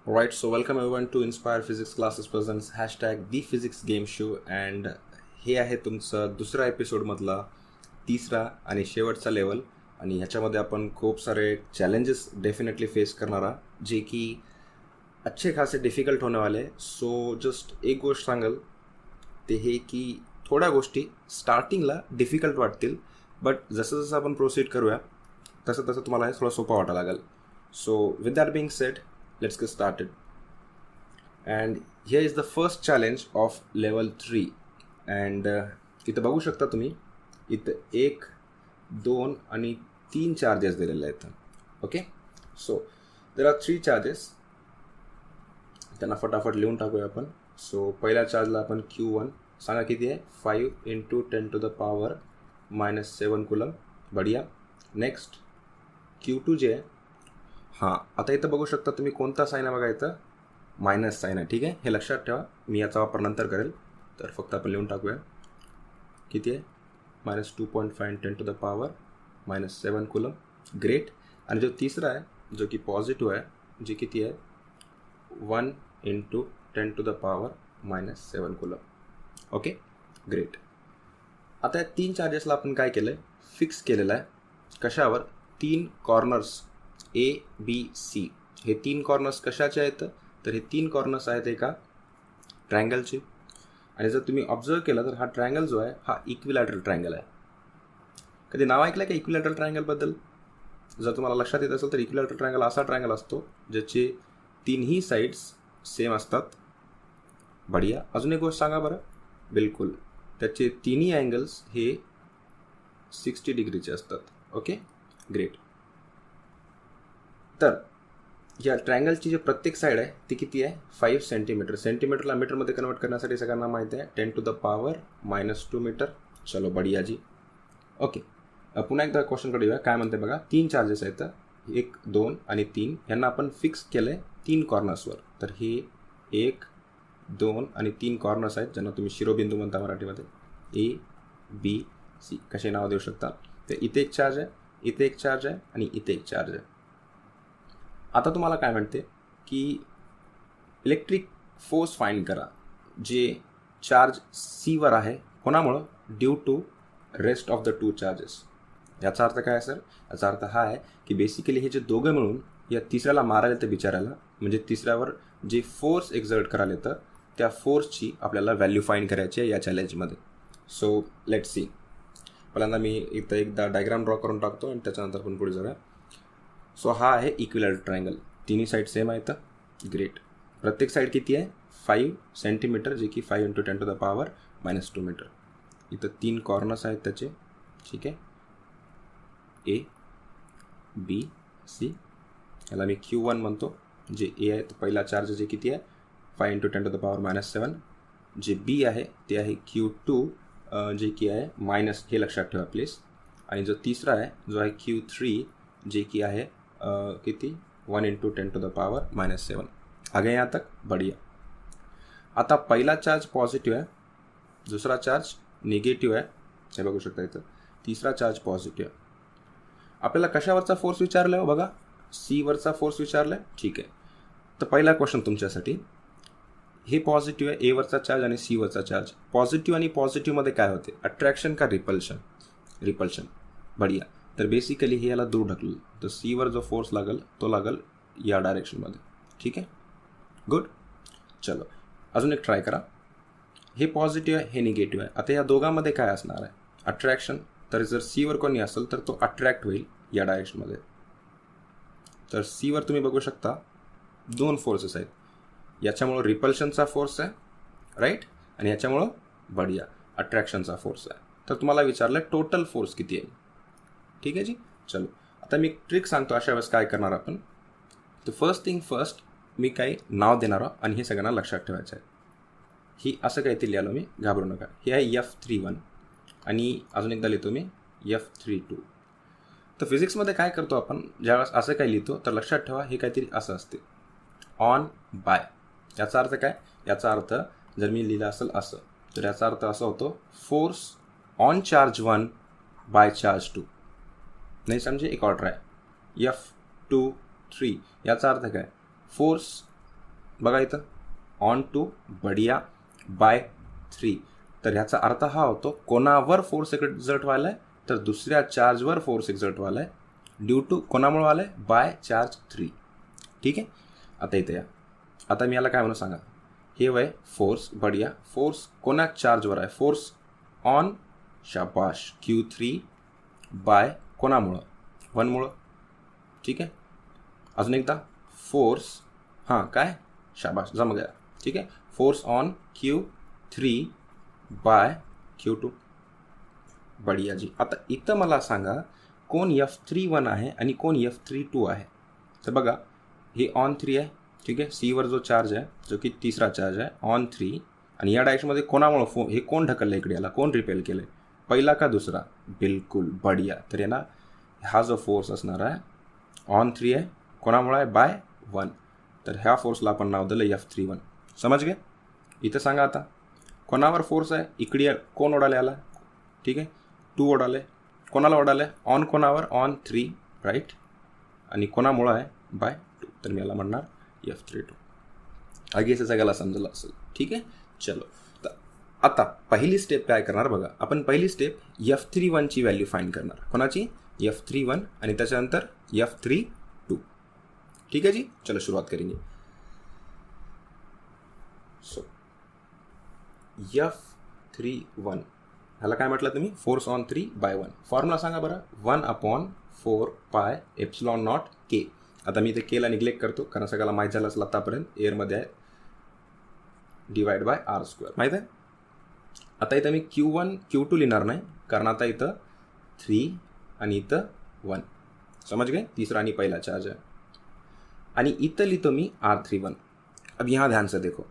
Alright, so welcome everyone to Inspire Physics Classes presents hashtag The Physics Game Show and हे आहे तुमचं दुसरा एपिसोडमधला तिसरा आणि शेवटचा लेवल आणि ह्याच्यामध्ये आपण खूप सारे चॅलेंजेस डेफिनेटली फेस करणार आहात जे की अच्छे खासे डिफिकल्ट होने वाले. सो जस्ट एक गोष्ट सांगेल ते हे की थोड्या गोष्टी स्टार्टिंगला डिफिकल्ट वाटतील, बट जसं जसं आपण प्रोसीड करूया तसं तसं तुम्हाला हे थोडं सोपं वाटायला लागेल. So with that being sed, let's get started. And here is the first challenge of level 3. And इथं बघू शकता तुम्ही, इथं 1, 2 आणि 3 चार्जेस दिलेले आहेत. Okay, so there are 3 charges. त्यांना फटाफट लिहून टाकूया आपण. सो पहिल्या चार्जला आपण Q1 सांगा किती आहे, 5 × 10⁻⁻7 कुलम. बढिया. नेक्स्ट Q2 जे आहे, हां आता इथं बघू शकता तुम्ही कोणता साईन आहे बघा, इथं मायनस साईन आहे. ठीक आहे, हे लक्षात ठेवा, मी याचा वापर नंतर करेल. तर फक्त आपण लिहून टाकूया किती आहे, -2.5 × 10⁻⁻7 कुलम. ग्रेट. आणि जो तिसरा आहे जो की पॉझिटिव्ह आहे, जे किती आहे 1 × 10⁻⁻7 कुलम. Okay, great. आता या 3 चार्जेसला आपण काय केलं आहे, फिक्स केलेलं आहे. कशावर? 3 कॉर्नर्स ABC. हे 3 कॉर्नर्स कशाचे आहेत, तर हे 3 कॉर्नर्स आहेत एका ट्रायंगलचे. आणि जर तुम्ही ऑब्झर्व केलं तर हा ट्रायंगल जो आहे हा इक्विलॅटरल ट्रायंगल आहे. कधी नाव ऐकलं का इक्विलॅटरल ट्रायंगलबद्दल? जर तुम्हाला लक्षात येत असेल तर इक्विलॅटरल ट्रायंगल असा ट्रायंगल असतो ज्याचे 3ही साईड्स सेम असतात. बढिया. अजून एक गोष्ट सांगा बरं. बिलकुल, त्याचे 3ही अँगल्स हे 60 डिग्रीचे असतात. Okay, great. तर या ट्रायंगलची जी प्रत्येक साईड आहे ती किती आहे, 5 सेंटीमीटर. सेंटीमीटरला मीटरमध्ये कन्वर्ट करण्यासाठी सगळ्यांना माहिती आहे 10⁻⁻2 मीटर. चलो बढिया जी. ओके, पुन्हा एकदा क्वेश्चनकडे येऊया. काय म्हणते बघा, 3 चार्जेस आहेत, 1, 2 आणि 3. यांना आपण फिक्स केलं आहे 3 कॉर्नर्सवर. तर हे 1, 2 आणि 3 कॉर्नर्स आहेत ज्यांना तुम्ही शिरोबिंदू म्हणता मराठीमध्ये. ABC कसे नाव देऊ शकता. तर इथे एक चार्ज आहे, इथे एक चार्ज आहे आणि इथे एक चार्ज आहे. आता तुम्हाला काय म्हणते की इलेक्ट्रिक फोर्स फाइंड करा जे चार्ज सीवर आहे. कोणामुळं? Due to rest of the 2 charges. याचा अर्थ काय आहे सर? याचा अर्थ हा आहे की बेसिकली हे जे दोघं मिळून या तिसऱ्याला मारायला येतं बिचारायला, म्हणजे तिसऱ्यावर जे फोर्स एक्झर्ट करायला येतं त्या फोर्सची आपल्याला व्हॅल्यू फाइंड करायची आहे या चॅलेंजमध्ये. So let see. पहिल्यांदा मी इथं एकदा डायग्राम ड्रॉ करून टाकतो आणि त्याच्यानंतर आपण पुढे जाऊया. सो हा आहे इक्विलॅटरल ट्रायंगल. तिन्ही साईड सेम आहेत. ग्रेट. प्रत्येक साईड किती आहे, 5 सेंटीमीटर, जे की 5 × 10⁻⁻2 मीटर. इथं 3 कॉर्नर्स आहेत त्याचे. ठीक आहे, ABC. याला मी Q1 म्हणतो, जे A आहे. तर पहिला चार्ज जे किती आहे, 5 × 10⁻⁻7. जे B आहे ते आहे Q2, जे की आहे मायनस, हे लक्षात ठेवा प्लीज. आणि जो तिसरा आहे जो आहे Q3, जे की आहे किती, 1 × 10⁻⁻7. आगे यहाँ तक बढ़िया. आता पहिला चार्ज पॉझिटिव्ह आहे, दुसरा चार्ज निगेटिव्ह आहे, हे बघू शकता इथं. तिसरा चार्ज पॉझिटिव्ह आहे. आपल्याला कशावरचा फोर्स विचारला आहे बघा, सीवरचा फोर्स विचारला आहे. ठीक आहे, तर पहिला क्वेश्चन तुमच्यासाठी. हे पॉझिटिव्ह आहे, एवरचा चार्ज आणि सीवरचा चार्ज. पॉझिटिव्ह आणि पॉझिटिव्हमध्ये काय होते, अट्रॅक्शन का रिपल्शन? रिपल्शन. बढिया. तर बेसिकली हे याला दूर ढकलेल, तर सीवर जो फोर्स लागेल तो लागेल या डायरेक्शनमध्ये. ठीक आहे, गुड. चलो अजून एक ट्राय करा. हे पॉझिटिव्ह आहे, हे निगेटिव्ह आहे. आता या दोघांमध्ये काय असणार आहे, अट्रॅक्शन. तर जर सीवर कोणी असेल तर तो अट्रॅक्ट होईल या डायरेक्शनमध्ये. तर सीवर तुम्ही बघू शकता 2 फोर्सेस आहेत. याच्यामुळं रिपल्शनचा फोर्स आहे, राईट, आणि याच्यामुळं बढिया अट्रॅक्शनचा फोर्स आहे. तर तुम्हाला विचारलं टोटल फोर्स किती आहे. ठीक आहे जी. चलो आता मी ट्रिक सांगतो, अशा वेळेस काय करणार आपण. तर फर्स्ट थिंग फर्स्ट, मी काही नाव देणार आहोत आणि हे सगळ्यांना लक्षात ठेवायचं आहे. ही असं काहीतरी लिहिलं मी, घाबरू नका. हे आहे F31 आणि अजून एकदा लिहितो मी F32. तर फिजिक्समध्ये काय करतो आपण, ज्यावेळेस असं काही लिहितो तर लक्षात ठेवा हे काहीतरी असं असते, ऑन बाय. याचा अर्थ काय, याचा अर्थ जर मी लिहिलं असेल असं, तर याचा अर्थ असा होतो, force on charge 1 by charge 2. नाही समजे, एक और ट्राय. F23. याचा अर्थ काय, फोर्स बघा इथं ऑन टू बढिया बाय 3. तर ह्याचा अर्थ हा होतो कोणावर फोर्स एक्झर्ट व्हायला आहे, तर दुसऱ्या चार्जवर फोर्स एक्झर्ट व्हायला आहे ड्यू टू कोणामुळे व्हायला आहे, बाय चार्ज 3. ठीक आहे. आता इथे या, आता मी याला काय म्हणू सांगा, हे वय फोर्स बढिया, फोर्स कोणा चार्जवर आहे, फोर्स ऑन शाबाश Q3 बाय कोणामुळं, 1मुळं. ठीक आहे. अजून एकदा फोर्स, हां काय शाबाश जम गया. ठीक आहे. Force on Q3 by Q2. बढिया जी. आता इथं मला सांगा कोण F31 आहे आणि कोण F32 आहे. तर बघा हे ऑन 3 आहे. ठीक आहे. सीवर जो चार्ज आहे जो की तिसरा चार्ज आहे ऑन 3, आणि या डायरेक्शनमध्ये कोणामुळं हे कोण ढकललं इकडे, याला कोण रिपेल केलं आहे, पहिला का दुसरा, बिलकुल बढिया. तर यांना हा जो फोर्स असणार आहे ऑन 3 आहे, कोणामुळे आहे, बाय 1. तर ह्या फोर्सला आपण नाव दिलं F31. समज गे. इथं सांगा आता कोणावर फोर्स आहे, इकडे कोण ओढाले याला. ठीक आहे. 2 ओढाले, कोणाला ओढाले, ऑन कोणावर, ऑन 3 राईट, आणि कोणामुळं आहे, बाय 2. तर मी याला म्हणणार F32. आगीचं सगळ्याला समजलं असेल. ठीक आहे. चलो, तर आता पहिली स्टेप काय करणार बघा, आपण पहिली स्टेप F31ची व्हॅल्यू फाईंड करणार. कोणाची, F31, आणि त्याच्यानंतर F32. ठीक आहे जी. चलो सुरुवात करेंगे. सो F31 ह्याला काय म्हटलं तुम्ही, फोर्स ऑन 3 बाय 1. फॉर्म्युला सांगा बरं, 1/4πε0K. आता मी ते केला निग्लेक्ट करतो कारण सगळ्याला माहीत झालं असलं आतापर्यंत एअरमध्ये आहे, डिवाइड बाय r². माहीत आहे. आता इथं मी Q1 Q2 लिहिणार नाही कारण आता इथं 3 आणि इथं 1. समझ गए. तिसरा आणि पहिला चार्ज आहे. आणि इथं लिहितो मी R31. अब यहाँ ध्यान से देखो,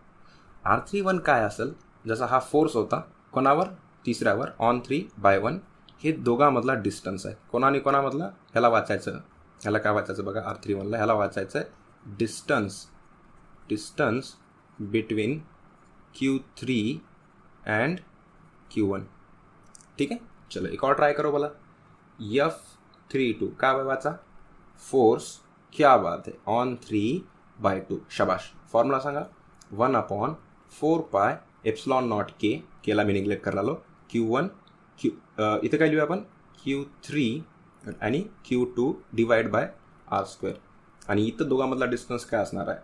R31 काय असेल, जसा हा फोर्स होता कोणावर, तिसऱ्यावर ऑन 3 बाय 1, हे दोघांमधला डिस्टन्स आहे. कोणा आणि कोणामधला, ह्याला वाचायचं, ह्याला काय वाचायचं बघा, R31ला ह्याला वाचायचं आहे distance between Q3 and Q1. ठीक आहे. चलो एक और ट्राय करो बोला. F32 काय वाचा, फोर्स, क्या बात है, ऑन 3 बाय 2. शाबाश. फॉर्म्युला सांगा, 1/4πε0K. केला मी निग्लेक्ट करायला आलो. Q1 इथं काय लिहूया आपण, Q3 आणि Q2 डिवाइड बाय r². आणि इथं दोघांमधला डिस्टन्स काय असणार आहे,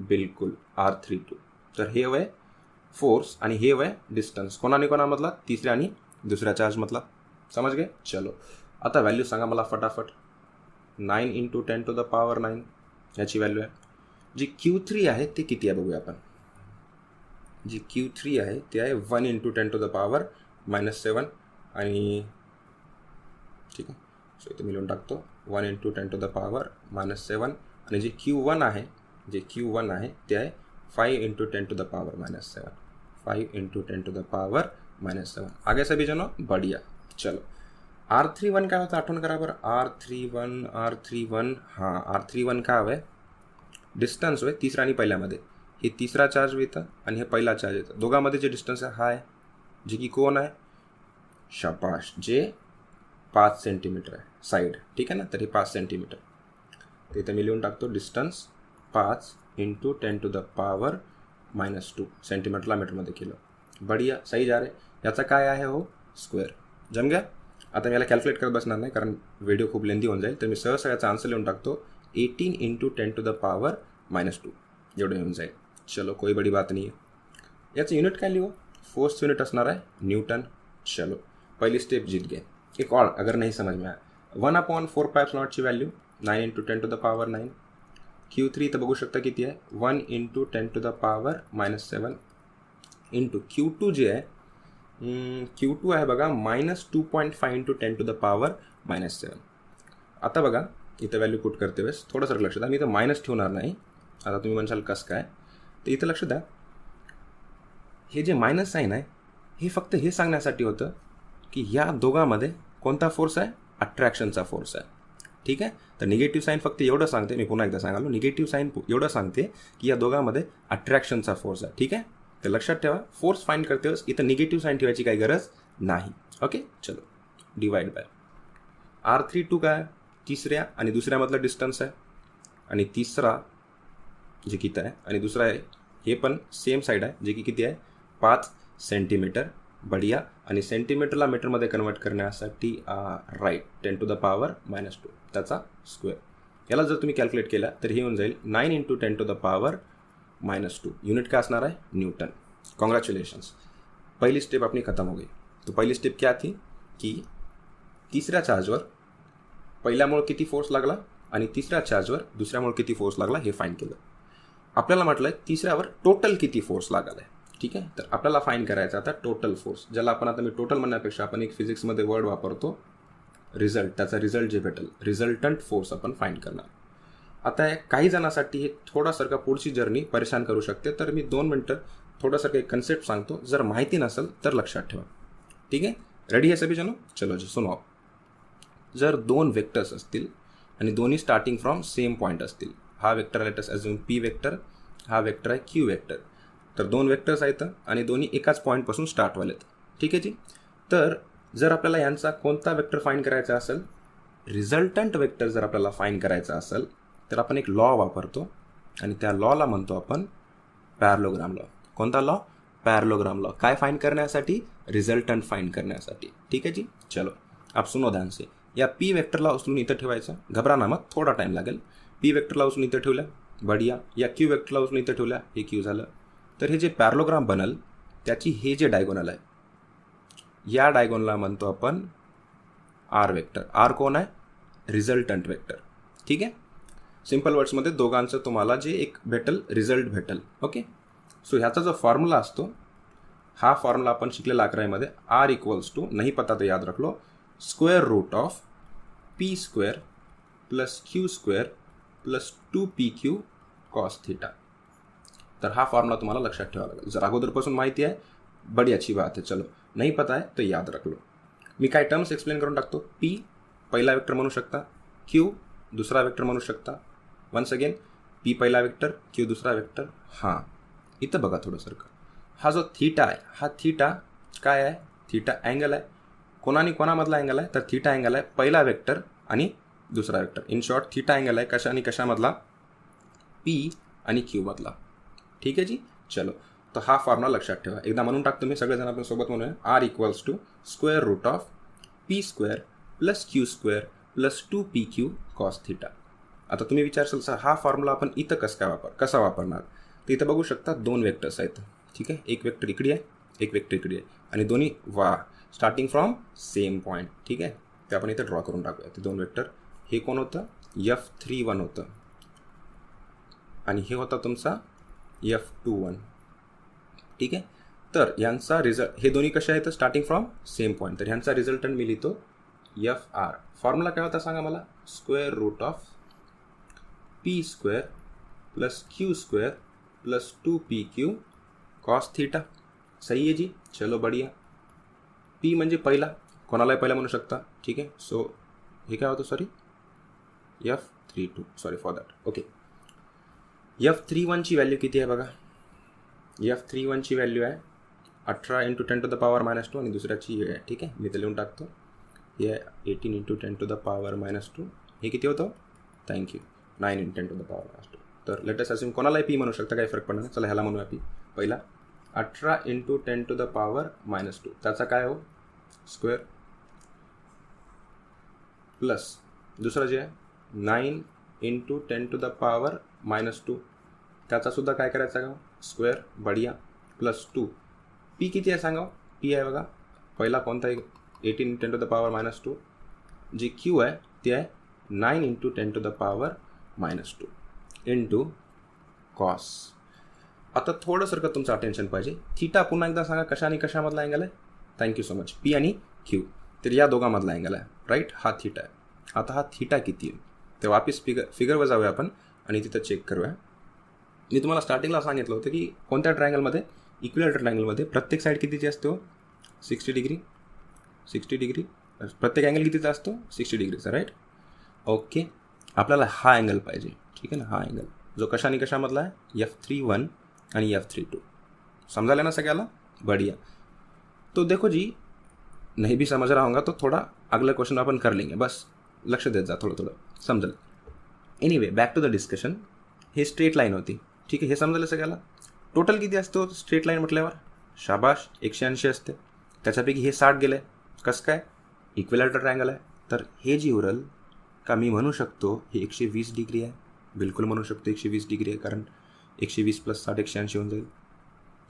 बिलकुल R32. तर हे वय फोर्स आणि हे वय डिस्टन्स, कोणाने कोणामधला, तिसऱ्या आणि दुसऱ्या चार्जमधला. समज गए. चलो आता व्हॅल्यू सांगा मला फटाफट. 9 × 10⁻9 याची व्हॅल्यू आहे. जी Q3 आहे ते किती आहे बघूया आपण. जी Q3 आहे ते आहे 1 × 10⁻7. आणि ठीक आहे, सो इथे मी लिहून टाकतो 1 × 10⁻7. आणि जे Q1 आहे ते आहे 5 × 10⁻7. 5 × 10⁻7. आगे सभी जनो बढिया. चलो R31 काय होतं आठवण करा बरं. R31 हां, R31 काय हवं आहे, डिस्टन्स होय तिसरा आणि पहिल्यामध्ये. हे तिसरा चार्ज येतं आणि हे पहिला चार्ज येतं. दोघांमध्ये जे डिस्टन्स आहे हा आहे, जे की कोण आहे, शाबाश, जे 5 सेंटीमीटर आहे साईड. ठीक आहे ना. तर हे 5 सेंटीमीटर. तर इथं मी लिहून टाकतो डिस्टन्स 5 × 10⁻2 सेंटीमीटरला मीटरमध्ये केलं. बढिया, सही जा रहे. याचा काय आहे हो, स्क्वेअर. जम गया. आता मी याला कॅल्क्युलेट करत बसणार नाही कारण व्हिडिओ खूप लेंदी होऊन जाईल. तर मी सहज याचा आन्सर लिहून टाकतो 18 × 10⁻2 एवढं येऊन जाईल. चलो कोई बडी बात नाही आहे. याचं युनिट काय लिहू, फोर्स युनिट असणार आहे न्यूटन. चलो पहिली स्टेप जीत गए. एक और अगर नहीं समझ में आया, 1/4πε0ची व्हॅल्यू 9 × 10⁻9. Q3 तर बघू शकता किती आहे, 1 × 10⁻7 इंटू Q2 जे आहे, Q2 आहे बघा -2.5 × 10⁻7. आता बघा इथं व्हॅल्यू पुट करते वेळेस थोडंसं लक्ष द्या. मी इथं मायनस ठेवणार नाही. आता तुम्ही म्हणशाल कसं काय, तर इथं लक्ष द्या. हे जे मायनस साईन आहे हे फक्त हे सांगण्यासाठी होतं की ह्या दोघांमध्ये कोणता फोर्स आहे, अट्रॅक्शनचा फोर्स आहे. ठीक आहे. तर निगेटिव्ह साईन फक्त एवढं सांगते, मी पुन्हा एकदा सांगालो, निगेटिव्ह साईन एवढं सांगते की या दोघांमध्ये अट्रॅक्शनचा फोर्स आहे. ठीक आहे. तर लक्षात ठेवा, फोर्स फाईंड करते वेळेस इथं निगेटिव्ह साईन ठेवायची काही गरज नाही. ओके. चलो डिवाइड बाय R32 काय, तिसऱ्या आणि दुसऱ्यामधला डिस्टन्स आहे, आणि तिसरा जे की इथं आहे, आणि दुसरा आहे हे पण सेम साईड आहे जे की किती आहे 5 सेंटीमीटर. बढिया. आणि सेंटीमीटरला मीटरमध्ये कन्वर्ट करण्यासाठी राईट 10⁻⁻², त्याचा स्क्वेअर. याला जर तुम्ही कॅल्क्युलेट केला तर हे होऊन जाईल 9 × 10⁻². युनिट काय असणार आहे? न्यूटन. कॉन्ग्रॅच्युलेशन्स. पहली स्टेप अपनी खत्म हो गई. तो पहली स्टेप क्या थी की तिसऱ्या चार्जवर पहिल्यामुळे किती फोर्स लागला आणि तिसऱ्या चार्जवर दुसऱ्यामुळे किती फोर्स लागला हे फाईंड केलं. आपल्याला म्हटलं आहे तिसऱ्यावर टोटल किती फोर्स लागला आहे. ठीक आहे, तर आपल्याला फाईंड करायचं आता टोटल फोर्स, ज्याला आपण आता मी टोटल म्हणण्यापेक्षा आपण एक फिजिक्समध्ये वर्ड वापरतो रिझल्ट. त्याचा रिझल्ट जे भेटेल रिझल्टंट फोर्स आपण फाईंड करणार. आता काही जणांसाठी हे थोडासारखा पुढची जर्नी परेशान करू शकते, तर मी 2 मिनटं थोडासारखं एक कन्सेप्ट सांगतो, जर माहिती नसेल तर लक्षात ठेवा. ठीक आहे, रेडी है सभी जनो? चलो जी सुनो. जर 2 वेक्टर्स असतील आणि दोन्ही स्टार्टिंग फ्रॉम सेम पॉईंट असतील, हा vector let us assume P vector, हा वेक्टर आहे क्यू वेक्टर. तर 2 वेक्टर्स आहेत आणि दोन्ही एकाच पॉईंटपासून स्टार्ट व्हालेत. ठीक आहे जी. तर जर आपल्याला यांचा कोणता वेक्टर फाईंड करायचा असेल, रिझल्टंट वेक्टर जर आपल्याला फाईंड करायचा असेल तर आपण एक लॉ वापरतो आणि त्या लॉला म्हणतो आपण पॅरलोग्राम लॉ. कोणता लॉ? Parallelogram law. काय फाईंड करण्यासाठी? रिझल्टंट फाईंड करण्यासाठी. ठीक आहे जी. चलो आप सुनो ध्यान से. या पी वेक्टरला उचलून इथं ठेवायचं, घबरा मत, थोडा टाईम लागेल. पी वेक्टरला उचलून इथं ठेवलं, बढिया. या क्यू वेक्टरला उचलून इथं ठेवल्या, हे क्यू झालं. तर हे जे पॅरलोग्राम बनल त्याची हे जे डायगोनल आहे, या डायगोनलला म्हणतो आपण आर वेक्टर. आर कोण आहे? Resultant vector. ठीक आहे, सिम्पल वर्ड्समध्ये दोघांचं तुम्हाला जे एक भेटेल रिझल्ट भेटेल. ओके, सो ह्याचा जो फॉर्म्युला असतो, हा फॉर्म्युला आपण शिकलेला 11वीमध्ये. आर इक्वल्स टू, नाही पता तो याद रख लो, square root of P square plus Q square plus 2pq cos theta. तर हा फॉर्म्युला तुम्हाला लक्षात ठेवावा लागेल. जर अगोदरपासून माहिती आहे बड़ी अच्छी बात है. चलो, नहीं पता है तो याद रख लो. मी काय टर्म्स एक्सप्लेन करून टाकतो. पी पहिला वेक्टर म्हणू शकता, क्यू दुसरा वेक्टर म्हणू शकता. वन्स अगेन, पी पहिला वेक्टर, क्यू दुसरा वेक्टर. हां, इथं बघा थोडंसारखं. हा जो थीटा आहे, हा थीटा काय आहे? थीटा अँगल आहे. कोणामधला अँगल आहे? तर थीटा अँगल आहे पहिला वेक्टर आणि दुसरा vector. In short theta angle आहे कशा आणि कशामधला? पी आणि क्यू मधला. ठीक आहे जी. चलो, तर हा फॉर्म्युला लक्षात ठेवा. एकदा म्हणून टाकतो मी, सगळेजण आपण सोबत म्हणूया. R equals to square root of P square plus Q square plus 2pq cos theta. आता तुम्ही विचारशाल सर हा फॉर्म्युला आपण इथं कसा वापरणार? तर इथं बघू शकता 2 वेक्टर्स आहेत. ठीक आहे, एक वेक्टर इकडे आहे, एक वेक्टर इकडे आहे, आणि दोन्ही स्टार्टिंग फ्रॉम सेम पॉईंट. ठीक आहे, ते आपण इथं ड्रॉ करून टाकूया. ते 2 वेक्टर, हे कोण होतं? F31 होतं आणि हे होता तुमचा F21. ठीक आहे, तर यांचा रिझल्ट, हे दोन्ही कसे आहेत? Starting from same point. तर ह्यांचा रिझल्टंट मी लिहितो FR. फॉर्म्युला काय होता सांगा मला? Square root of P square plus Q square plus 2pq cos theta. सही आहे जी. चलो बढ़िया. पी म्हणजे पहिला, कोणालाही पहिला म्हणू शकता. ठीक आहे, सो हे काय होतं? Sorry, F32. Sorry for that. Okay, F31ची व्हॅल्यू किती आहे बघा? F31ची व्हॅल्यू आहे 18 × 10⁻², आणि दुसऱ्याची हे आहे. ठीक आहे, मी ते लिहून टाकतो. हे आहे 18 × 10⁻². हे किती होतं? थँक्यू, 9 × 10⁻². तर लेटेस्ट असून कोणालाही पी म्हणू शकता, काही फरक पडणार नाही. चला ह्याला म्हणूया पी. पहिला 18 × 10⁻², त्याचा काय हो? स्क्वेअर प्लस दुसरं जे आहे 9 × 10⁻², त्याचा सुद्धा काय करायचा का? स्क्वेअर. बढिया. प्लस 2. पी किती आहे सांगा? पी आहे बघा पहिला कोणता आहे? 18 × 10⁻². जे क्यू आहे ते आहे 9 × 10⁻² इंटू कॉस. आता थोडंसारखं तुमचं अटेन्शन पाहिजे. थीटा पुन्हा एकदा सांगा कशा आणि कशामधला अँगल आहे? Thank you so much. पी आणि क्यू, तर या दोघांमधला अँगल आहे. राईट, हा थीटा आहे. आता हा थीटा किती आहे ते वापिस फिगरवर जाऊया आपण आणि तिथं चेक करूया. मी तुम्हाला स्टार्टिंगला सांगितलं होतं की कोणत्या ट्रायंगलमध्ये, इक्विलॅटरल ट्रायंगलमध्ये प्रत्येक साईड कितीची असते हो? 60 डिग्री. 60 डिग्री. प्रत्येक अँगल कितीचा असतो? 60 डिग्रीचा. Right, okay. आपल्याला हा अँगल पाहिजे. ठीक आहे ना, हा अँगल जो कशा आणि कशामधला आहे? F31 आणि F32. समझा ना सगळ्याला? बढ़िया. तो देखो जी, नहीं भी समझ रहा होगा तो थोड़ा अगला क्वेश्चन अपन कर लेंगे. बस लक्ष देत जा, थोडं थोडं समजेल. Anyway, back to the discussion. हे स्ट्रेट लाईन होती. ठीक आहे, हे समजलं सगळ्याला. टोटल किती असतो स्ट्रेट लाईन म्हटल्यावर? शाबाश, 180 असते. त्याच्यापैकी हे 60 गेलं आहे. कसं काय? इक्विलॅटरल ट्रायंगल आहे. तर हे जी उरल का मी म्हणू शकतो हे 120 डिग्री आहे. बिलकुल म्हणू शकतो 120 डिग्री आहे, कारण 120 + 60 180 होऊन जाईल.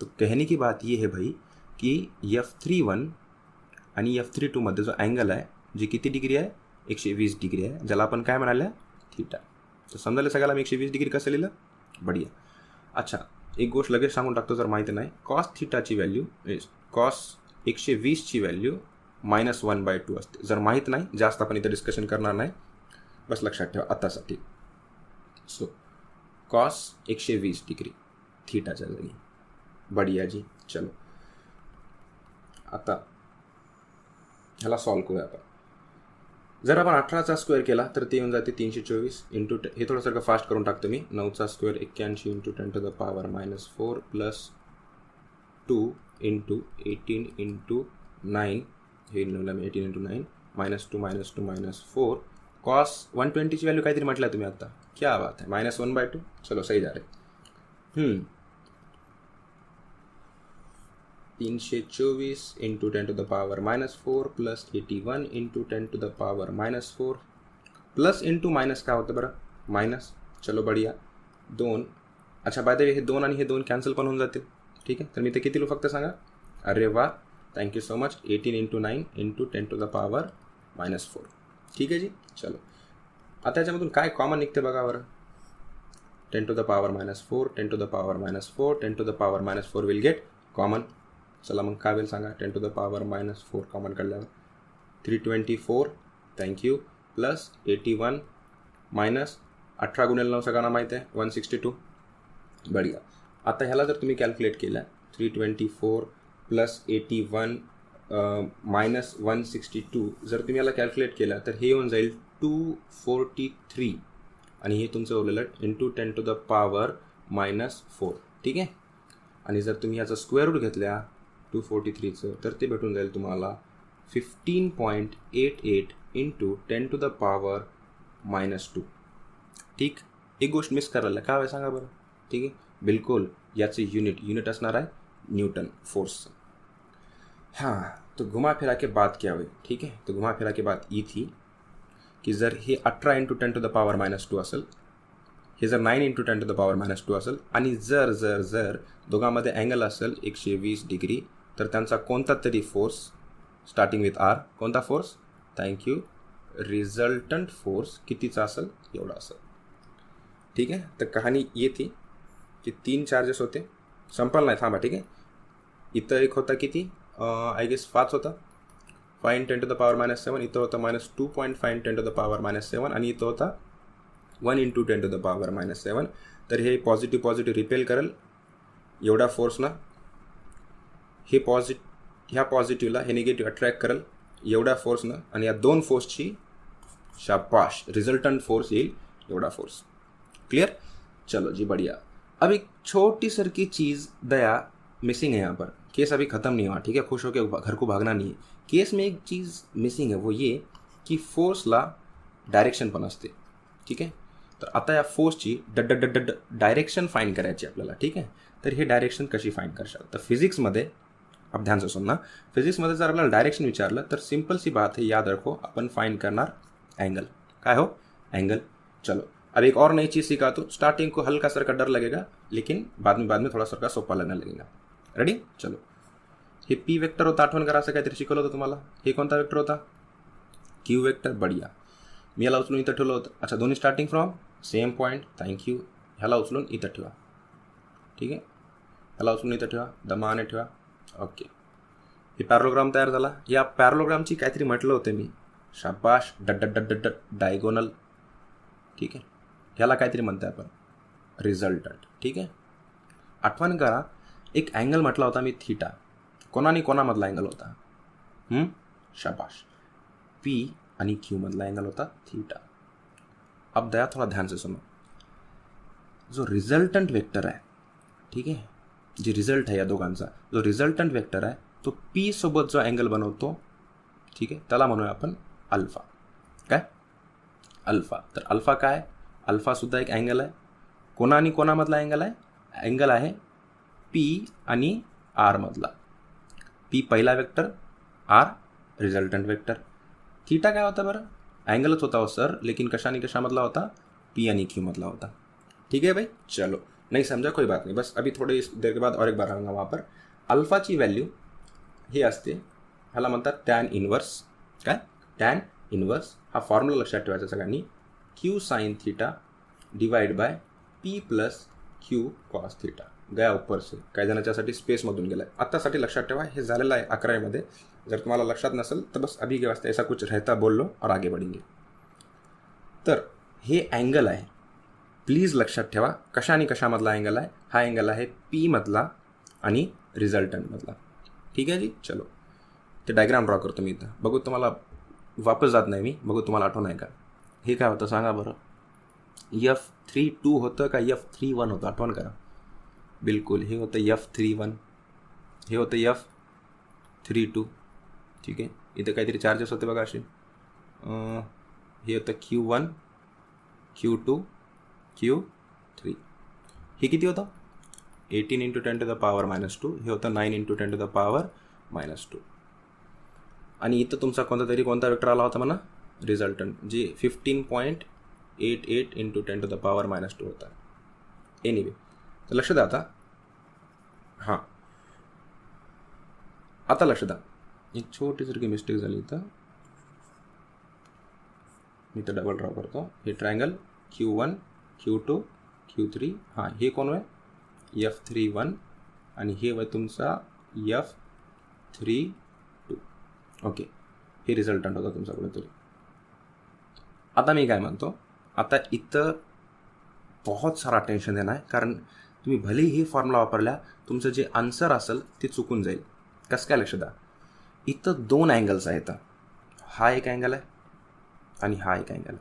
तो कहने की बात ये है भाई की F31 आणि F32 मध्ये जो अँगल आहे जे किती डिग्री आहे? 120 डिग्री आहे, ज्याला आपण काय म्हणाल्या? थीटा. तर समजायला सगळ्याला मी 120 डिग्री कसं लिहिलं? बढिया. अच्छा, एक गोष्ट लगेच सांगून टाकतो जर माहिती नाही. कॉस थीटाची व्हॅल्यू, कॉस 120ची व्हॅल्यू -1/2 असते. जर माहीत नाही, जास्त आपण इथं डिस्कशन करणार नाही, बस लक्षात ठेवा आत्तासाठी. सो कॉस 120 डिग्री थीटाच्या जागी. बढिया जी. चलो आता ह्याला सॉल्व करूया आपण. जर आपण 18चा स्क्वेअर केला तर ते येऊन जाते 324 इंटू, हे थोडंसं फास्ट करून टाकतो मी. 9चा square 81 into 10⁻⁻4 plus 2 into 18 into 9, हे लिहिलं मी 18 इंटू 9 -2 -4. कॉस 120ची व्हॅल्यू काहीतरी म्हटलं तुम्ही आता. क्या बात है, -1/2. चलो सही जा रहे. 324 into 10⁻⁻4 plus 81 into 10⁻⁻4 plus into minus काय होतं बरं? मायनस. चलो बढिया. 2. अच्छा, बाय द वे हे 2 आणि हे 2 कॅन्सल पण होऊन जातील. ठीक आहे, तर मी ते किती लिहू फक्त सांगा. अरे वा, thank you so much. 18 into 9 into 10⁻⁻4. ठीक आहे जी. चलो आता याच्यामधून काय कॉमन निघते बघा बरं. 10⁻⁻4 10⁻⁻4 10⁻⁻4 विल गेट कॉमन. चला मग काय होईल सांगा. 10⁻⁻4 कॉमन काढल्यावर 324, थँक्यू, प्लस 81 मायनस 18 गुणिले 9 सगळ्यांना माहीत आहे 162. बढिया. आता ह्याला जर तुम्ही कॅल्क्युलेट केलं 324 प्लस 81 मायनस 162, जर तुम्ही याला कॅल्क्युलेट केलं तर हे येऊन जाईल 243 आणि हे तुमचं उरलेलं इंटू 10⁻⁻4. ठीक आहे. आणि जर तुम्ही याचा स्क्वेअर रूट घेतल्या 243चं तर ते भेटून जाईल तुम्हाला 15.88 इंटू 10⁻⁻2. ठीक. एक गोष्ट मिस करायला काय सांगा बरं. ठीक आहे, बिलकुल याचे युनिट असणार आहे न्यूटन फोर्सचं. हाँ, तो घुमा फिरा के बात क्या हुई. ठीक है, तो घुमा फिरा के बात ही थी की जर हे 18 इंटू 10⁻⁻2 असेल, हे जर 9 इंटू 10⁻⁻2 असेल आणि जर जर जर दोघांमध्ये अँगल असेल 120 डिग्री, तर त्यांचा कोणता तरी फोर्स स्टार्टिंग विथ आर, कोणता फोर्स? थँक्यू, रिझल्टंट फोर्स कितीचा असेल? एवढा असेल. ठीक आहे, तर कहाणी येते की 3 चार्जेस होते. संपल नाही, थांबा. ठीक आहे, इथं एक होता किती, आय गेस 5 होता, 5 × 10⁻⁻7. इथं होता -2.5 × 10⁻⁻7 आणि इथं होता 1 इंटू 10⁻⁻7. तर हे पॉझिटिव्ह रिपेल करेल एवढा फोर्स ना, हे ह्या पॉझिटिव्हला हे निगेटिव्ह अट्रॅक्ट करेल एवढ्या फोर्सनं, आणि या 2 फोर्सची शाबाश रिझल्टंट फोर्स येईल एवढा फोर्स. क्लियर. चलो जी, बढ़िया. अब एक छोटी सर की चीज़ दया मिसिंग है यहाँ पर. केस अभी ख़त्म नहीं हुआ. ठीक है, खुश होकर घर को भागना नहीं है. केस में एक चीज़ मिसिंग है, वो ये की फोर्सला डायरेक्शन पण असते. ठीक आहे, तर आता या फोर्सची डायरेक्शन फाइंड करायची आपल्याला. ठीक आहे, तर हे डायरेक्शन कशी फाइंड करशाल. तर फिजिक्समध्ये, अब ध्यान से सुनना, फिजिक्समध्ये जर आपल्याला डायरेक्शन विचारलं तर सिंपल सी बात है, याद रखो, अपन फाइंड करणार एंगल. काय हो? एंगल. चलो अब एक और नई चीज़ सिखा. तो स्टार्टिंग को हल्का सर का डर लगेगा, लेकिन बाद में थोड़ा सर का सोपा लगने लगेगा. रेडी. चलो, हे पी वेक्टर होता, आठवण करा, असं काहीतरी शिकवलं होतं तुम्हाला. हे कोणता वेक्टर होता? Q vector. बढिया. मी याला उचलून इथं ठेवलं होतं. अच्छा, दोन्ही starting from same point. Thank you. ह्याला उचलून इथं ठेवा. ठीक आहे, ह्याला उचलून इथं ठेवा, दमाने ठेवा. ओके, हे पॅरलोग्राम तयार झाला. या पॅरलोग्रामची काहीतरी म्हटलं होतं मी. शाबाश. डायगोनल. ठीक आहे, ह्याला काहीतरी म्हणते आपण रिझल्टंट. ठीक आहे, आठवण करा, एक अँगल म्हटला होता मी थीटा. कोणाने कोणामधला अँगल होता? शाबाश. पी आणि क्यू मधला अँगल होता थीटा. अब दया थोड़ा ध्यान से सुनो. जो रिझल्टंट वेक्टर आहे, ठीक आहे, जे रिझल्ट आहे या दोघांचा, जो रिझल्टंट वेक्टर आहे तो पी सोबत जो अँगल बनवतो, ठीक आहे, त्याला म्हणूया आपण अल्फा. काय? अल्फा. तर अल्फा काय? अल्फा सुद्धा एक अँगल आहे. कोणा आणि कोणामधला अँगल आहे? अँगल आहे पी आणि आरमधला. पी पहिला vector, R resultant vector. Theta काय होता बरं? अँगलच होता हो सर, लेकिन कशामधला होता? पी आणि क्यू मधला होता. ठीक है भाई, चलो नहीं समझा कोई बात नहीं, बस अभी थोड़ी देर के बाद और एक बार आऊँगा वहाँ पर. अल्फाची व्हॅल्यू हे असते, ह्याला म्हणतात टॅन इन्व्हर्स. काय? Tan inverse. हा फॉर्म्युला लक्षात ठेवायचा सगळ्यांनी. Q sine theta divide by P plus Q cos theta. गया ऊपर से. काही जणांच्यासाठी स्पेसमधून गेला आहे. आत्तासाठी लक्षात ठेवा, हे झालेलं आहे 11वीमध्ये. जर तुम्हाला लक्षात नसेल तर बस अभी के वास्ते ऐसा कुछ रहता बोल लो और आगे बढ़ेंगे. तर हे अँगल आहे, प्लीज लक्षात ठेवा कशामधला अँगल आहे. हा अँगल आहे पी मधला आणि रिझल्टंटमधला. ठीक आहे जी, चलो ते डायग्राम ड्रॉ करतो मी इथं. बघू तुम्हाला वापस जात नाही मी, बघू तुम्हाला आठवण आहे का? हे काय होतं सांगा बरं? F32 होतं का F31 होतं? आठवण करा. बिलकुल हे होतं F31, हे होतं F32. ठीक आहे, इथं काहीतरी चार्जेस होते बघा असे. हे होतं Q1, Q2, Q3. हे किती होतं? 18 × 10⁻². हे होतं 9 × 10⁻². आणि इथं तुमचा कोणता वेक्टर आला होता म्हणा? रिझल्टंट, जे 15.88 × 10⁻² होता. एनिवे, तर लक्ष द्या आता. हां, आता लक्ष द्या. एक छोटीसारखी मिस्टेक झाली इथं. मी तर डबल ड्रॉ करतो. हे ट्रायंगल Q1, Q2, Q3. हां, हे कोण आहे? F31 आणि हे वय तुमचा F32. ओके, हे रिझल्टंट होता तुमचा कुठेतरी. आता मी काय म्हणतो, आता इथं बहुत सारा टेन्शन देणार आहे, कारण तुम्ही भलेही हे फॉर्म्युला वापरल्या, तुमचं जे आन्सर असेल ते चुकून जाईल. कसं काय? लक्ष द्या. इथं 2 अँगल्स आहेत. हा एक अँगल आहे आणि हा एक अँगल आहे.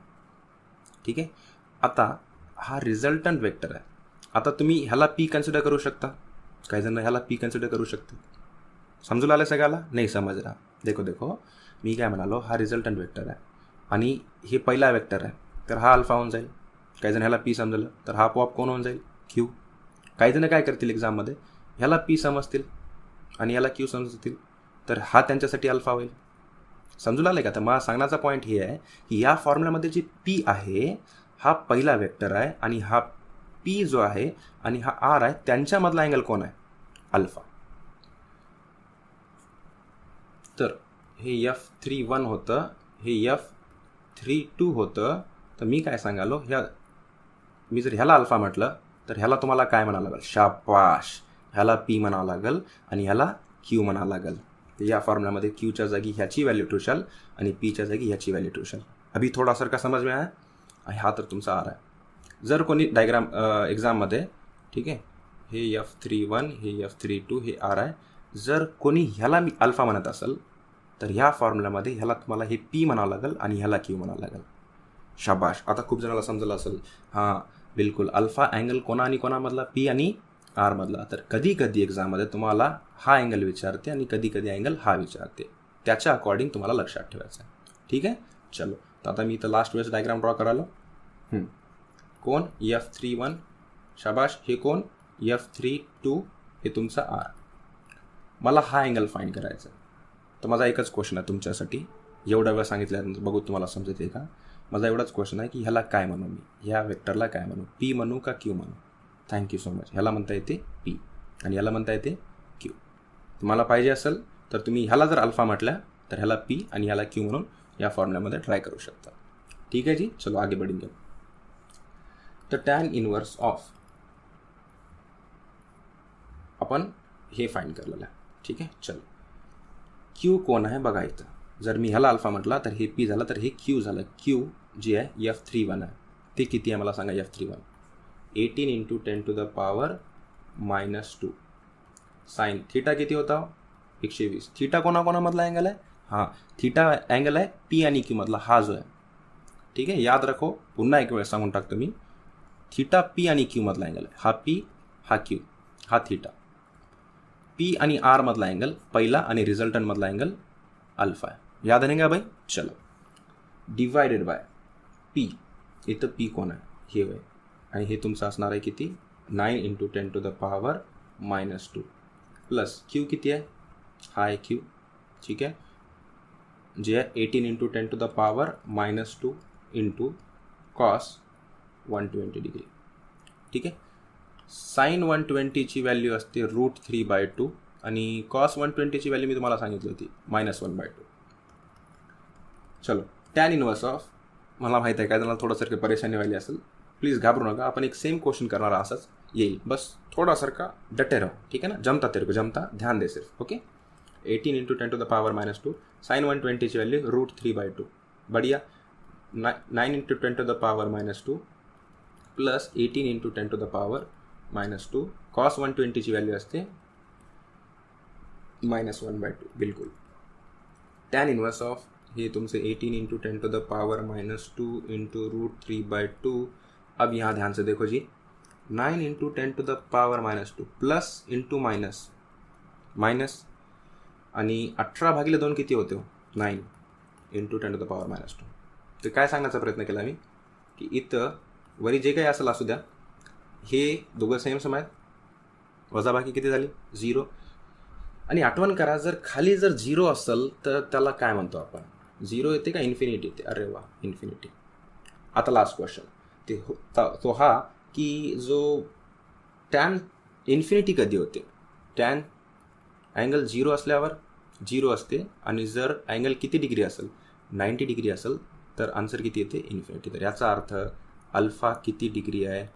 ठीक आहे. आता हा रिझल्टंट वेक्टर आहे. आता तुम्ही ह्याला पी कन्सिडर करू शकता, काही जण ह्याला पी कन्सिडर करू शकते. समजून आलं सगळ्याला? नाही समजला. देखो मी काय म्हणालो, हा रिझल्टंट वेक्टर आहे आणि हे पहिला वेक्टर आहे, तर हा अल्फा होऊन जाईल. काही जण ह्याला पी समजलं तर हा आपोआप कोण होऊन जाईल? क्यू. काही जण काय करतील एक्झाममध्ये, ह्याला पी समजतील आणि याला क्यू समजतील, तर हा त्यांच्यासाठी अल्फा होईल. समजून आलं का? तर मला सांगण्याचा पॉईंट हे आहे की या फॉर्म्युल्यामध्ये जे पी आहे हा पहिला वेक्टर आहे आणि हा पी जो आहे आणि हा आर आहे, त्यांच्यामधला अँगल कोण आहे? अल्फा. तर हे F31 होतं, हे F32 होतं. तर मी काय सांगालो, मी जर ह्याला अल्फा म्हटलं तर ह्याला तुम्हाला काय म्हणावं लागेल? शाबाश, ह्याला पी म्हणावं लागेल आणि ह्याला क्यू म्हणावं लागेल. तर या फॉर्म्युल्यामध्ये क्यूच्या जागी ह्याची व्हॅल्यू ठेवशाल आणि पीच्या जागी ह्याची व्हॅल्यू ठेवशाल. अभी थोडा सर का समज में आया? हा तर तुमचा आर आहे. जर कोणी डायग्राम एक्झाममध्ये, ठीक आहे, हे F31, हे F32, हे आर आहे. जर कोणी ह्याला मी अल्फा म्हणत असेल तर ह्या फॉर्म्युल्यामध्ये ह्याला तुम्हाला हे पी म्हणावं लागेल आणि ह्याला क्यू म्हणावं लागेल. शाबाश, आता खूप जणाला समजलं असेल. हां बिलकुल, अल्फा अँगल कोणा आणि कोणामधला? पी आणि आरमधला. तर कधी कधी एक्झाममध्ये तुम्हाला हा अँगल विचारते आणि कधी कधी अँगल हा विचारते. त्याच्या अकॉर्डिंग तुम्हाला लक्षात ठेवायचं आहे. ठीक आहे, चलो. तर आता मी इथं लास्ट वेळेस डायग्राम ड्रॉ करायला. कोण? F31. शाबाश. हे कोण? F32. हे तुमचा आर. मला हा अँगल फाईंड करायचा. तर माझा एकच क्वेश्चन आहे तुमच्यासाठी. एवढा वेळ सांगितल्यानंतर बघू तुम्हाला समजते का. माझा एवढाच क्वेश्चन आहे की ह्याला काय म्हणू मी, ह्या वेक्टरला काय म्हणू? पी म्हणू का क्यू म्हणू? Thank you so much. ह्याला म्हणता येते पी आणि ह्याला म्हणता येते क्यू. तुम्हाला पाहिजे असेल तर तुम्ही ह्याला जर अल्फा म्हटल्या तर ह्याला पी आणि ह्याला क्यू म्हणून या फॉर्म्युल्यामध्ये ट्राय करू शकता. ठीक आहे जी, चलो आगे बढ़ेंगे. तर टॅन इनवर्स ऑफ आपण हे फाईंड करलेलं आहे. ठीक आहे, चलो. क्यू कोण आहे बघा इथं. जर मी ह्याला अल्फा म्हटला तर हे पी झालं, तर हे क्यू झालं. क्यू जे आहे F31 आहे, ते किती आहे मला सांगा? F31 18 × 10⁻². साइन थीटा किती होता? 120. थीटा कोणामधला अँगल आहे? हां, थीटा अँगल आहे पी आणि क्यू मधला, हा जो आहे. ठीक आहे, याद रखो. पुन्हा एक वेळेस सांगून टाकतो मी. थीटा पी आणि क्यू मधला अँगल आहे. हा पी, हा क्यू, हा थीटा. पी आणि आर मधला अँगल पहिला आणि रिझल्टंट मधला अँगल अल्फा आहे. याद रहेगा भाई? चलो. Divided by P. इथं पी कोण आहे? हे वय आणि हे तुमचं असणार आहे किती? 9 into 10 to the power -2 plus Q किती आहे, हा आहे क्यू, ठीक आहे, जे आहे 18 into 10 to the power -2 into cos 120 degree, ठीक आहे. साइन 120ची व्हॅल्यू असते √3/2 आणि कॉस 120ची व्हॅल्यू मी तुम्हाला सांगितली होती -1/2. चलो टॅन इनवर्स ऑफ, मला माहीत आहे काय त्यांना थोडंसारखं परेशानी व्हायली असेल, प्लीज घाबरू नका, आपण एक सेम क्वेश्चन करणार असंच येईल, बस थोडासारखा डटे रहो, ठीक है ना, जमता तेरे को जमता, ध्यान दे सिर्फ, okay. 18 into 10 to the power -2, sine 120ची व्हॅल्यू √3/2, बढिया. 9 into 10 to the power -2 plus 18 into 10 to the power -2, cos 120ची व्हॅल्यू असते -1/2, बिल्कुल. टॅन इनवर्स ऑफ ये तुमसे 18 into 10 to the power -2 into √3/2. अब यहाँ ध्यान से देखो जी, 9 into 10 to the power -2 plus into minus आणि 18/2 किती होते हो, 9 इंटू 10 टू द पावर -2. तर काय सांगण्याचा प्रयत्न केला मी की इथं वरी जे काही असेल असू द्या, हे दोघं सेम आहेत, वजाबाकी किती झाली 0. आणि आठवण करा, जर खाली जर 0 असेल तर त्याला काय म्हणतो आपण, 0 येते का इन्फिनिटी येते, अरे वा इन्फिनिटी. आता लास्ट क्वेश्चन ते तो हा की जो टॅन इन्फिनिटी कधी होते, टॅन अँगल 0 असल्यावर 0 असते, आणि जर अँगल किती डिग्री असेल 90 डिग्री असेल तर आन्सर किती येते, इन्फिनिटी. तर याचा अर्थ अल्फा किती डिग्री आहे,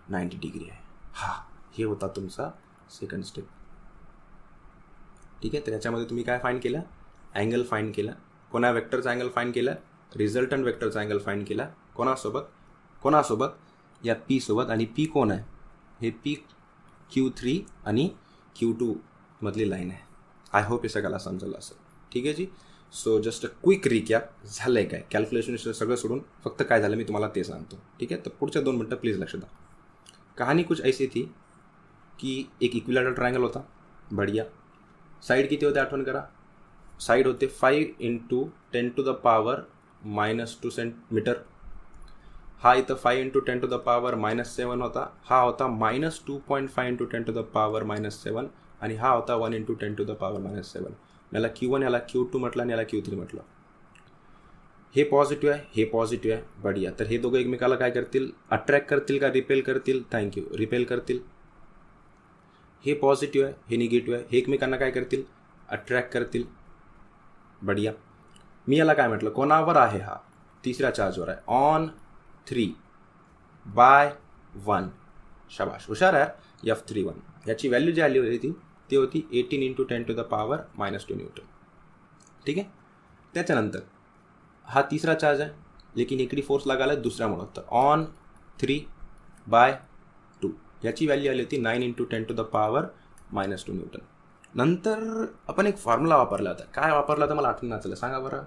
90 डिग्री आहे. हा हे होता तुमचा सेकंड स्टेप, ठीक आहे. तर याच्यामध्ये तुम्ही काय फाइंड केलं, अँगल फाइंड केला, कोणा वेक्टरचा अँगल फाइंड केला, रिझल्टंट वेक्टरचा अँगल फाइंड केला, कोणासोबत या पी सोबत, आणि पी कोण आहे, हे पी Q3 आणि Q2 मधली लाईन आहे. आय होप हे सगळ्याला समजलं असेल, ठीक आहे जी. So just a quick recap, झालं आहे काय कॅल्क्युलेशन सगळं सोडून, फक्त काय झालं मी तुम्हाला ते सांगतो, ठीक आहे. तर पुढच्या 2 मिनटं प्लीज लक्ष द्या. कहानी कुछ ऐसी थी की एक इक्विलॅटरल ट्रायंगल होता, बढिया. साईड किती होते आठवण करा, साईड होते 5 into 10 to the power -2 centimetre. हा इथं 5 इंटू 10 टू द पावर -7 होता, हा होता -2.5 इंटू 10 टू द पावर -7, आणि हा होता 1 इंटू 10 टू द पावर -7. याला Q1 याला Q2 म्हटलं आणि याला Q3 म्हटलं. हे पॉझिटिव्ह आहे, हे पॉझिटिव्ह आहे, बढिया. तर हे दोघं एकमेकाला काय करतील, अट्रॅक्ट करतील का रिपेल करतील, थँक्यू, रिपेल करतील. हे पॉझिटिव्ह आहे, हे निगेटिव्ह आहे, हे एकमेकांना काय करतील, अट्रॅक्ट करतील, बढिया. मी याला काय म्हटलं, कोणावर आहे, हा तिसऱ्या चार्जवर आहे, ऑन 3/1, शाबाश, हुशार आहे, F31. याची व्हॅल्यू जी आली होती ती होती 18 into 10 to the power -2 newton, ठीक आहे. त्याच्यानंतर हा तिसरा चार्ज आहे, लेकिन इकडे फोर्स लागायला दुसऱ्यामुळं, तर ऑन 3/2. याची व्हॅल्यू आली होती 9 into 10 to the power -2 newton. नंतर आपण एक फॉर्म्युला वापरला होता, काय वापरला होता मला आठवण नसेल, सांगा बरं.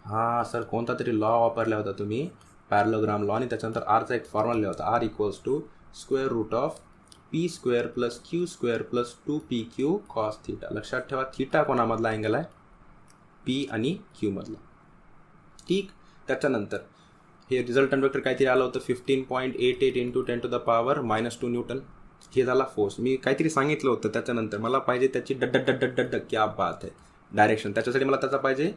हां सर, कोणता तरी लॉ वापरला होता तुम्ही, पॅरलोग्राम लॉ, आणि त्याच्यानंतर आरचा एक फॉर्म्युला लिहिला होता, R = √P² + Q² + 2PQ cos θ. लक्षात ठेवा, थीटा कोणामधला अँगल आहे, P आणि Q मधला, ठीक. त्याच्यानंतर हे रिझल्टंट वेक्टर काहीतरी आलं होतं 15.88 into 10 to the power -2 newton. हे झाला फोर्स, मी काहीतरी सांगितलं होतं. त्याच्यानंतर मला पाहिजे त्याची डड क्या बात आहे, डायरेक्शन. त्याच्यासाठी मला त्याचा पाहिजे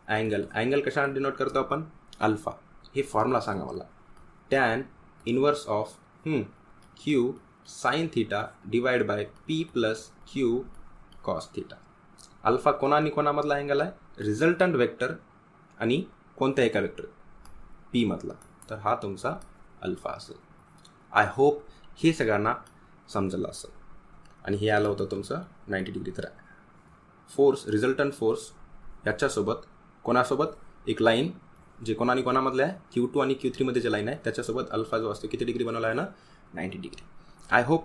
अँगल कशाने डिनोट करतो आपण, अल्फा. हे फॉर्म्युला सांगा मला, tan inverse of Q sine theta divide by P + Q cos θ. Alpha कोणामधला अँगल आहे, रिझल्टंट वेक्टर आणि कोणत्या एका वेक्टर P मधला, तर हा तुमचा अल्फा असेल. आय होप हे सगळ्यांना समजलं असेल. आणि हे आलं होतं तुमचं 90 डिग्री. तर फोर्स, रिझल्टंट फोर्स याच्यासोबत कोणासोबत एक लाईन जे कोणामधलं आहे, Q2 आणि Q3 मध्ये जे लाईन आहे त्याच्यासोबत अल्फा जो असतो किती डिग्री बनवला आहे ना, 90 डिग्री. आय होप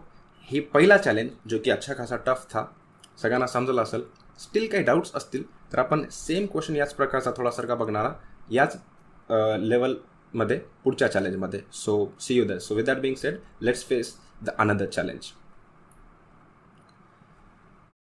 हे पहिला चॅलेंज जो की अच्छा खासा टफ था सगळ्यांना समजलं असेल. स्टील काही डाऊट्स असतील तर आपण सेम क्वेश्चन याच प्रकारचा थोडासारखा बघणारा याच लेवलमध्ये पुढच्या चॅलेंजमध्ये. So see you there. So with that being said, let's face the another challenge.